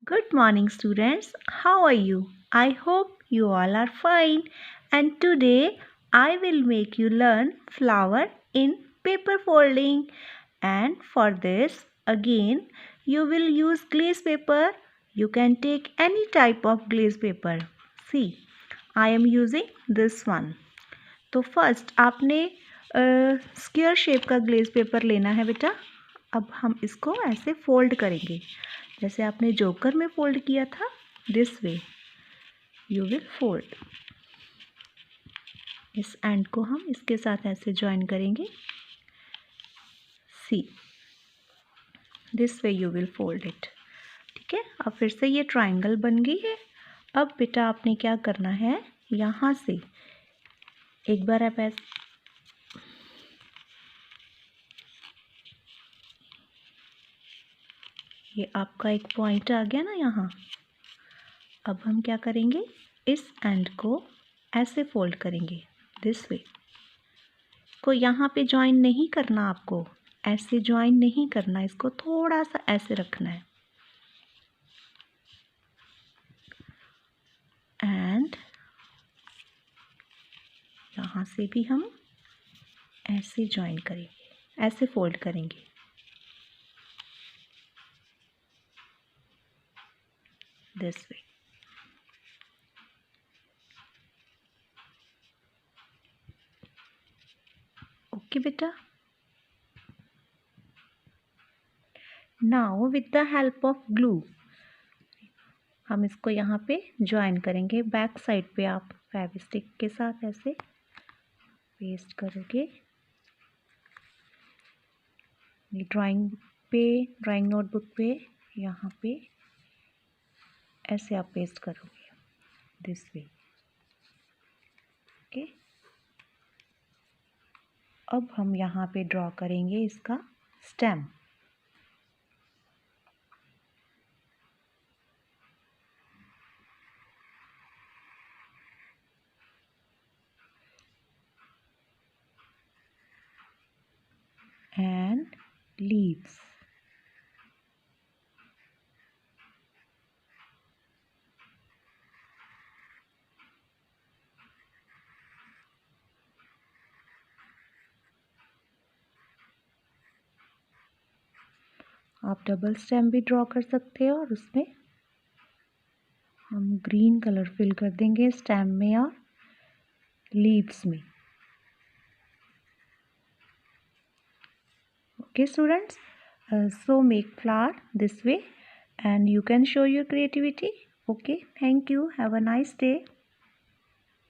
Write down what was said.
Good morning, students. How are you? I hope you all are fine. And today I will make you learn flower in paper folding. And for this, again, you will use glaze paper. You can take any type of glaze paper. See, I am using this one. तो first आपने square shape का glaze paper लेना है बेटा. अब हम इसको ऐसे फोल्ड करेंगे जैसे आपने जोकर में फोल्ड किया था. This way you will fold. इस एंड को हम इसके साथ ऐसे ज्वाइन करेंगे. See, this way you will fold it. ठीक है. अब फिर से ये ट्राइंगल बन गई है. अब बेटा आपने क्या करना है, यहाँ से एक बार आप ऐसे ये आपका एक पॉइंट आ गया ना यहाँ. अब हम क्या करेंगे, इस एंड को ऐसे फोल्ड करेंगे. दिस वे को यहाँ पे ज्वाइन नहीं करना, आपको ऐसे ज्वाइन नहीं करना, इसको थोड़ा सा ऐसे रखना है. एंड यहाँ से भी हम ऐसे ज्वाइन करेंगे, ऐसे फोल्ड करेंगे. This way. ओके बेटा. Now with the help of glue हम इसको यहाँ पे ज्वाइन करेंगे. बैक साइड पे आप फेविस्टिक के साथ ऐसे पेस्ट करोगे. ये ड्राइंग नोटबुक पे यहाँ पे ऐसे आप पेस्ट करोगे. This way. ओके. अब हम यहाँ पे ड्रॉ करेंगे इसका स्टेम. And leaves. आप डबल स्टेम भी ड्रॉ कर सकते हो और उसमें हम ग्रीन कलर फिल कर देंगे स्टेम में और लीव्स में. Okay students, so make flower this way and you can show your creativity. Okay, thank you. Have a nice day.